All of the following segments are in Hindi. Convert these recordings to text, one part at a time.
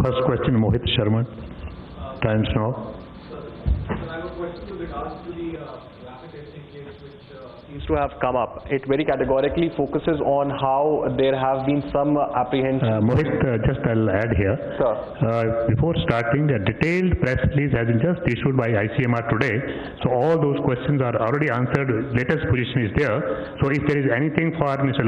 First question, Mohit Sharma, Times Now. Sir, I have a question with regards to the rapid testing case which seems to have come up. It very categorically focuses on how there have been some apprehensions. Mohit, just I'll add here. Sir. Before starting, a detailed press release has been just issued by ICMR today. So all those questions are already answered. Latest position is there. So if there is anything for Mr.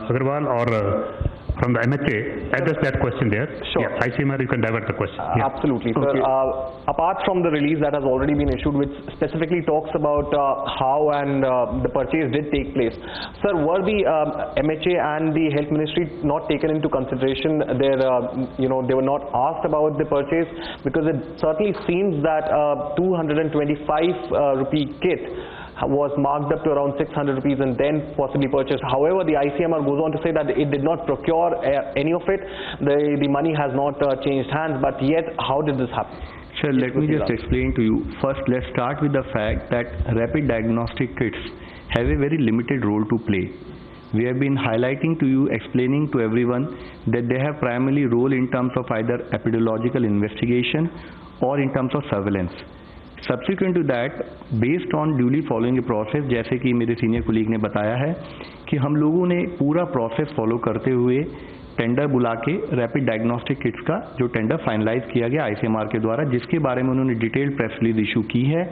Agarwal or from the MHA, address that question there. Sure. Yeah, ICMR, you can divert the question. Yeah. Absolutely. Okay. Sir, apart from the release that has already been issued, which specifically talks about how and the purchase did take place, sir, were the MHA and the Health Ministry not taken into consideration? They were not asked about the purchase, because it certainly seems that 225 rupee kit was marked up to around 600 rupees and then possibly purchased. However, the ICMR goes on to say that it did not procure any of it. The money has not changed hands, but yet how did this happen? Sir, let me just explain to you. First, let's start with the fact that rapid diagnostic kits have a very limited role to play. We have been highlighting to you, explaining to everyone that they have primarily role in terms of either epidemiological investigation or in terms of surveillance. Subsequent to that, based on duly following a process, जैसे कि मेरे सीनियर कोलीग ने बताया है कि हम लोगों ने पूरा प्रोसेस फॉलो करते हुए टेंडर बुला के रैपिड डायग्नोस्टिक किट्स का जो टेंडर फाइनलाइज किया गया आईसीएमआर के द्वारा, जिसके बारे में उन्होंने डिटेल्ड प्रेस रिलीज इशू की है,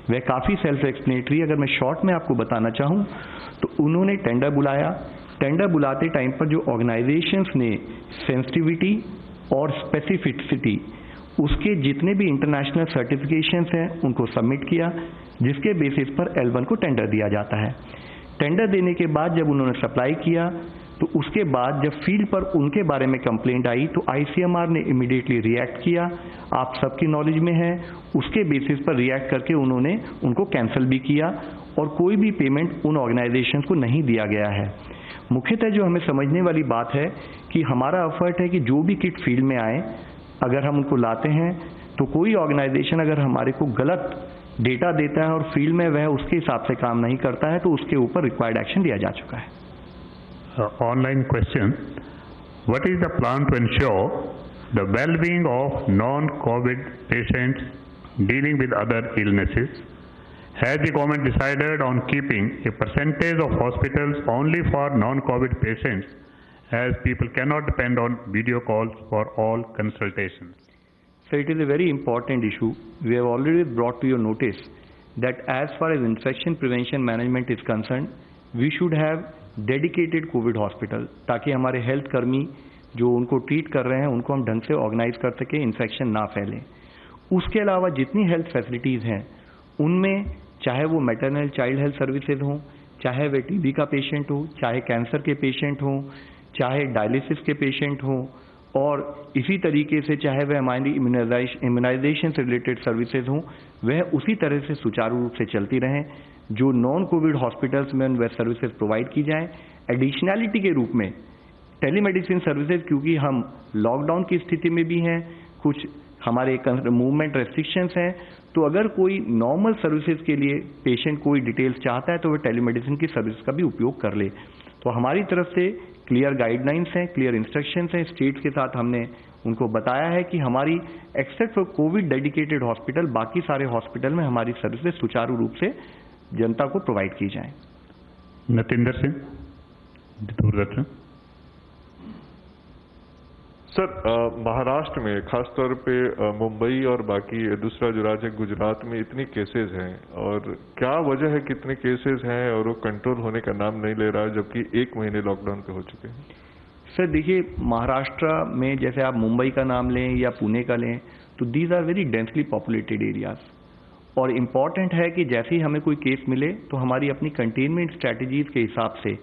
वह काफ़ी सेल्फ एक्सप्लेनेटरी। अगर मैं शॉर्ट में आपको बताना चाहूँ तो उन्होंने टेंडर बुलाया, टेंडर बुलाते टाइम पर जो ऑर्गेनाइजेशंस ने सेंसिटिविटी और स्पेसिफिसिटी उसके जितने भी इंटरनेशनल सर्टिफिकेशंस हैं उनको सबमिट किया, जिसके बेसिस पर L1 को टेंडर दिया जाता है। टेंडर देने के बाद जब उन्होंने सप्लाई किया तो उसके बाद जब फील्ड पर उनके बारे में कंप्लेंट आई तो आईसीएमआर ने इमीडिएटली रिएक्ट किया। आप सबकी नॉलेज में है, उसके बेसिस पर रिएक्ट करके उन्होंने उनको कैंसिल भी किया और कोई भी पेमेंट उन ऑर्गेनाइजेशंस को नहीं दिया गया है। मुख्यतः जो हमें समझने वाली बात है कि हमारा एफर्ट है कि जो भी किट फील्ड में आए, अगर हम उनको लाते हैं तो कोई ऑर्गेनाइजेशन अगर हमारे को गलत डेटा देता है और फील्ड में वह उसके हिसाब से काम नहीं करता है तो उसके ऊपर रिक्वायर्ड एक्शन लिया जा चुका है। Online question: What is the plan to ensure the well-being of non-COVID patients dealing with other illnesses? Has the government decided on keeping a percentage of hospitals only for non-COVID patients, as people cannot depend on video calls for all consultations? So it is a very important issue. We have already brought to your notice that as far as infection prevention management is concerned, we should have dedicated COVID hospital, ताकि हमारे हेल्थ कर्मी जो उनको ट्रीट कर रहे हैं उनको हम ढंग से ऑर्गेनाइज कर सके, इन्फेक्शन ना फैले। उसके अलावा जितनी हेल्थ फैसिलिटीज़ हैं उनमें चाहे वो मैटरनल चाइल्ड हेल्थ सर्विसेज हों, चाहे वह टीबी का पेशेंट हो, चाहे कैंसर के पेशेंट हों, चाहे डायलिसिस के पेशेंट हों, और इसी तरीके से चाहे वह हमारी इम्यूनाइजेशन से रिलेटेड सर्विसेज हों, वह उसी तरह से सुचारू रूप से चलती रहें। जो नॉन कोविड हॉस्पिटल्स में वह सर्विसेज प्रोवाइड की जाएं। एडिशनैलिटी के रूप में टेलीमेडिसिन सर्विसेज, क्योंकि हम लॉकडाउन की स्थिति में भी हैं, कुछ हमारे मूवमेंट रेस्ट्रिक्शंस हैं, तो अगर कोई नॉर्मल सर्विसेज के लिए पेशेंट कोई डिटेल्स चाहता है तो वह टेलीमेडिसिन की सर्विस का भी उपयोग कर ले। तो हमारी तरफ से क्लियर गाइडलाइंस हैं, क्लियर इंस्ट्रक्शंस हैं। स्टेट्स के साथ हमने उनको बताया है कि हमारी except for Covid dedicated hospital, बाकी सारे हॉस्पिटल में हमारी सर्विसेज सुचारू रूप से जनता को प्रोवाइड की जाए। नतेंद्र सिंह, दूरदर्शन। सर, महाराष्ट्र में खासतौर पे मुंबई और बाकी दूसरा जो राज्य गुजरात में इतनी केसेस हैं, और क्या वजह है कि इतने केसेस हैं और वो कंट्रोल होने का नाम नहीं ले रहा, जबकि 1 महीने लॉकडाउन पे हो चुके हैं? सर देखिए, महाराष्ट्र में जैसे आप मुंबई का नाम लें या पुणे का लें तो these are very densely populated areas, और इम्पॉर्टेंट है कि जैसे ही हमें कोई केस मिले तो हमारी अपनी कंटेनमेंट स्ट्रैटेजीज के हिसाब से,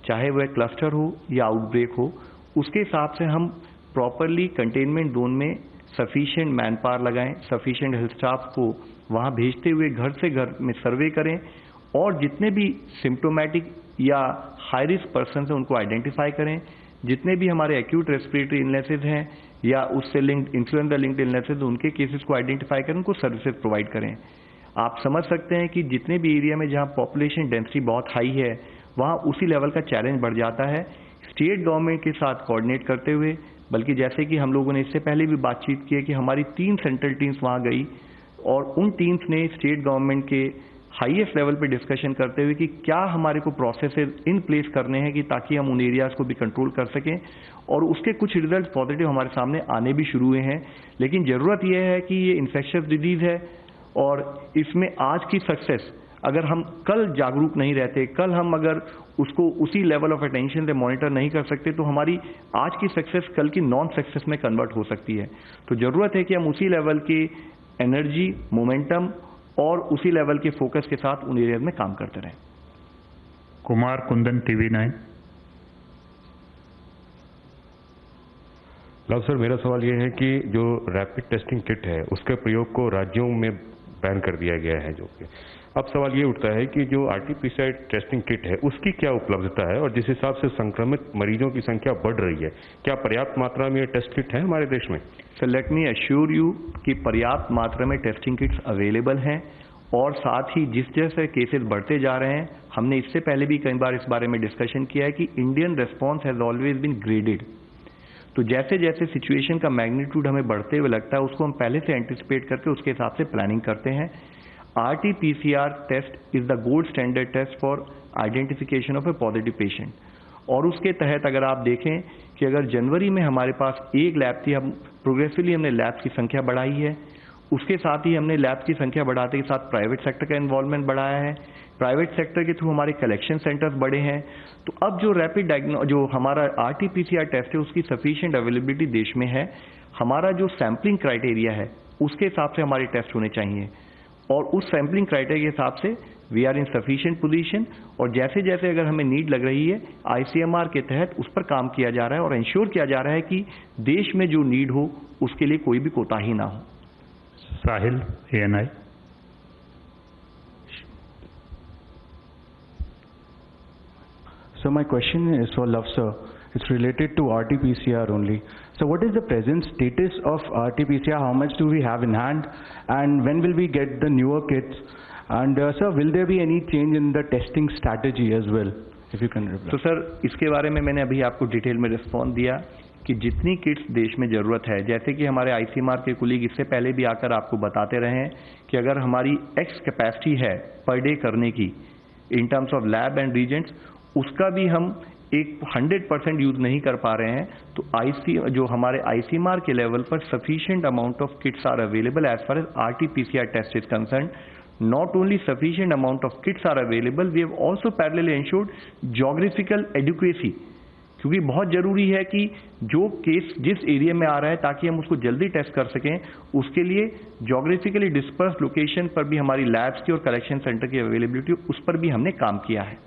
चाहे वह क्लस्टर हो या आउटब्रेक हो, उसके हिसाब से हम प्रॉपरली कंटेनमेंट जोन में सफिशिएंट मैन पावर लगाएं, सफिशिएंट हेल्थ स्टाफ को वहां भेजते हुए घर से घर में सर्वे करें, और जितने भी सिम्टोमेटिक या हाई रिस्क पर्सन हैं उनको आइडेंटिफाई करें। जितने भी हमारे एक्यूट रेस्पिरेटरी इलनेसेज हैं या उससे लिंक्ड इन्फ्लुएंजा लिंक्ड इलनेसेज, उनके केसेस को आइडेंटिफाई करें, उनको सर्विसेज प्रोवाइड करें। आप समझ सकते हैं कि जितने भी एरिया में जहां पॉपुलेशन डेंसिटी बहुत हाई है वहां उसी लेवल का चैलेंज बढ़ जाता है। स्टेट गवर्नमेंट के साथ कोऑर्डिनेट करते हुए बल्कि जैसे कि हम लोगों ने इससे पहले भी बातचीत की है कि हमारी 3 सेंट्रल टीम्स वहाँ गई और उन टीम्स ने स्टेट गवर्नमेंट के हाईएस्ट लेवल पे डिस्कशन करते हुए कि क्या हमारे को प्रोसेसेस इन प्लेस करने हैं कि ताकि हम उन एरियाज़ को भी कंट्रोल कर सकें, और उसके कुछ रिजल्ट पॉजिटिव हमारे सामने आने भी शुरू हुए हैं। लेकिन ज़रूरत यह है कि ये इन्फेक्शियस डिजीज़ है और इसमें आज की सक्सेस अगर हम कल जागरूक नहीं रहते, कल हम अगर उसको उसी लेवल ऑफ अटेंशन से मॉनिटर नहीं कर सकते, तो हमारी आज की सक्सेस कल की नॉन सक्सेस में कन्वर्ट हो सकती है। तो ज़रूरत है कि हम उसी लेवल की एनर्जी, मोमेंटम और उसी लेवल के फोकस के साथ उन एरियाज में काम करते रहें। Kumar Kundan, TV9। Love sir, मेरा सवाल ये है कि जो रैपिड टेस्टिंग किट है उसके प्रयोग को राज्यों में बैन कर दिया गया है, जो कि अब सवाल ये उठता है कि जो RT-PCR टेस्टिंग किट है उसकी क्या उपलब्धता है, और जिस हिसाब से संक्रमित मरीजों की संख्या बढ़ रही है, क्या पर्याप्त मात्रा में ये टेस्ट किट है हमारे देश में? Sir, let me assure you कि पर्याप्त मात्रा में टेस्टिंग किट्स अवेलेबल हैं, और साथ ही जिस जैसे केसेस बढ़ते जा रहे हैं, हमने इससे पहले भी कई बार इस बारे में डिस्कशन किया है कि Indian response has always been graded. तो जैसे जैसे सिचुएशन का मैग्नीट्यूड हमें बढ़ते हुए लगता है उसको हम पहले से एंटिसिपेट करके उसके हिसाब से प्लानिंग करते हैं। RT-PCR test is the gold standard test for identification of a positive patient, और उसके तहत अगर आप देखें कि अगर जनवरी में हमारे पास एक लैब थी, हम प्रोग्रेसिवली हमने लैब्स की संख्या बढ़ाई है, उसके साथ ही हमने लैब की संख्या बढ़ाते के साथ प्राइवेट सेक्टर का इन्वॉल्वमेंट बढ़ाया है, प्राइवेट सेक्टर के थ्रू हमारे कलेक्शन सेंटर्स बढ़े हैं। तो अब जो रैपिड जो हमारा RT-PCR टेस्ट है उसकी सफिशिएंट अवेलेबिलिटी देश में है। हमारा जो सैम्पलिंग क्राइटेरिया है उसके हिसाब से हमारे टेस्ट होने चाहिए, और उस सैम्पलिंग क्राइटेरिया के हिसाब से we are in sufficient position, और जैसे जैसे अगर हमें नीड लग रही है ICMR के तहत उस पर काम किया जा रहा है और इंश्योर किया जा रहा है कि देश में जो नीड हो उसके लिए कोई भी कोताही ना हो। साहिल, ANI। So my question is for Love sir. It's related to RT-PCR only. So what is the present status of RT-PCR? How much do we have in hand? And when will we get the newer kits? And sir, will there be any change in the testing strategy as well? If you can reply. तो सर, इसके बारे में मैंने अभी आपको डिटेल में रिस्पॉन्स दिया कि जितनी किट्स देश में ज़रूरत है, जैसे कि हमारे ICMR के कुलीग इससे पहले भी आकर आपको बताते रहे हैं कि अगर हमारी X कैपेसिटी है पर डे करने की in terms of lab and Regents, उसका भी हम एक 100% यूज़ नहीं कर पा रहे हैं, तो जो हमारे ICMR के लेवल पर sufficient amount of kits are available as far as RT-PCR test is concern. Not only sufficient amount of kits are available, we have also parallelly ensured geographical adequacy, क्योंकि बहुत जरूरी है कि जो केस जिस एरिया में आ रहा है ताकि हम उसको जल्दी टेस्ट कर सकें, उसके लिए जोग्राफिकली डिस्पर्स लोकेशन पर भी हमारी लैब्स की और कलेक्शन सेंटर की अवेलेबिलिटी, उस पर भी हमने काम किया है।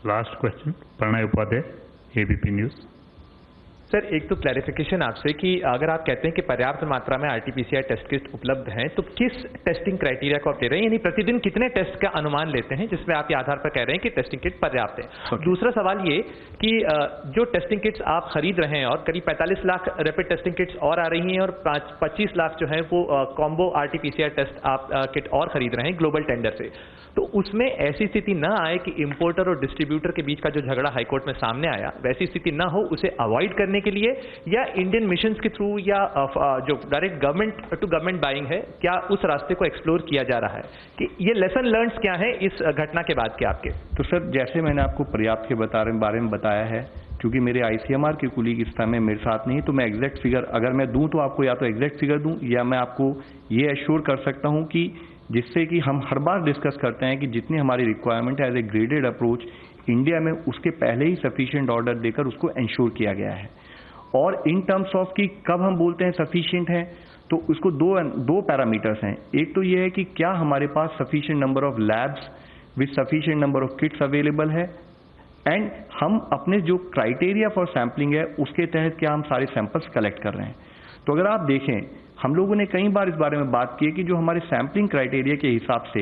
Last question, Pranay Upadhyay, ABP news. Sir, एक तो क्लैरिफिकेशन आपसे कि अगर आप कहते हैं कि पर्याप्त मात्रा में RT-PCR टेस्ट किट उपलब्ध हैं, तो किस टेस्टिंग क्राइटेरिया को आप ले रहे हैं, यानी प्रतिदिन कितने टेस्ट का अनुमान लेते हैं जिसमें आप ये आधार पर कह रहे हैं कि टेस्टिंग किट पर्याप्त है। दूसरा सवाल ये कि जो टेस्टिंग किट्स आप खरीद रहे हैं, और करीब 45 लाख रैपिड टेस्टिंग किट्स और आ रही हैं, और 25 लाख जो है वो कॉम्बो RT-PCR टेस्ट आप किट और खरीद रहे हैं ग्लोबल टेंडर से, तो उसमें ऐसी स्थिति ना आए कि इंपोर्टर और डिस्ट्रीब्यूटर के बीच का जो झगड़ा हाईकोर्ट में सामने आया, वैसी स्थिति ना हो, उसे अवॉइड करने के लिए या इंडियन मिशंस के थ्रू या जो direct government to government buying है, क्या उस रास्ते को एक्सप्लोर किया जा रहा है कि ये लेसन लर्न्स क्या है इस घटना के बाद के आपके? तो सर, जैसे मैंने आपको पर्याप्त के बारे में बताया है, क्योंकि मेरे ICMR के कुलीग इस समय मेरे साथ नहीं, तो मैं एग्जैक्ट फिगर अगर मैं दूं तो आपको या तो एग्जैक्ट फिगर दूं, या मैं आपको ये एश्योर कर सकता हूं कि जिससे कि हम हर बार डिस्कस करते हैं कि जितनी हमारी रिक्वायरमेंट है as a graded approach India में, उसके पहले ही सफिशिएंट ऑर्डर देकर उसको इंश्योर किया गया है। और इन टर्म्स ऑफ कि कब हम बोलते हैं सफिशिएंट है, तो उसको दो पैरामीटर्स हैं। एक तो ये है कि क्या हमारे पास sufficient number of labs with sufficient number of kits available है, एंड हम अपने जो क्राइटेरिया फॉर सैम्पलिंग है उसके तहत क्या हम सारे सैंपल्स कलेक्ट कर रहे हैं। तो अगर आप देखें, हम लोगों ने कई बार इस बारे में बात की है कि जो हमारे सैम्पलिंग क्राइटेरिया के हिसाब से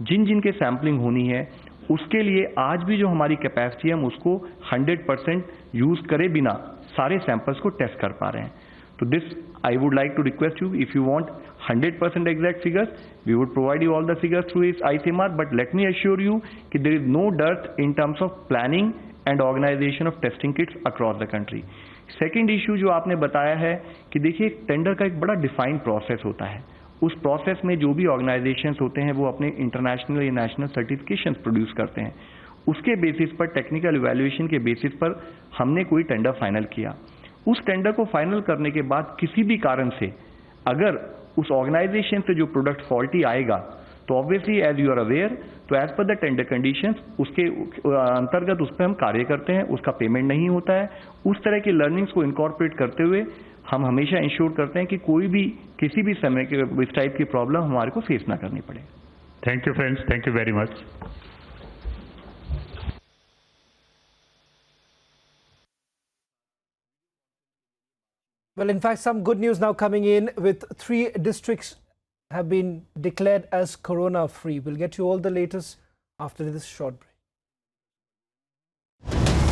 जिन जिन के सैम्पलिंग होनी है, उसके लिए आज भी जो हमारी कैपेसिटी है हम उसको 100% यूज करे बिना सारे सैंपल्स को टेस्ट कर पा रहे हैं। तो this I would like to request you, if you want 100% exact figures, we would provide you all the figures through ICMR, but let me assure you कि there is no dearth in terms of planning and organization of testing kits across the country. Second issue जो आपने बताया है कि देखिए टेंडर का एक बड़ा डिफाइंड प्रोसेस होता है, उस प्रोसेस में जो भी ऑर्गेनाइजेशंस होते हैं वो अपने इंटरनेशनल या नेशनल सर्टिफिकेशंस प्रोड्यूस करते हैं, उसके बेसिस पर टेक्निकल इवैल्यूएशन के बेसिस पर हमने कोई टेंडर फाइनल किया। उस टेंडर को फाइनल करने के बाद किसी भी कारण से अगर उस ऑर्गेनाइजेशन से जो प्रोडक्ट फॉल्टी आएगा तो obviously as you are aware, तो as per the tender conditions उसके अंतर्गत उस पर हम कार्य करते हैं, उसका पेमेंट नहीं होता है। उस तरह की लर्निंग्स को इनकॉर्पोरेट करते हुए हम हमेशा इंश्योर करते हैं कि कोई भी किसी भी समय के इस टाइप की प्रॉब्लम हमारे को फेस ना करनी पड़े। Thank you, friends. Thank you very much. Well, in fact, some good news now coming in with 3 districts have been declared as corona free. We'll get you all the latest after this short break.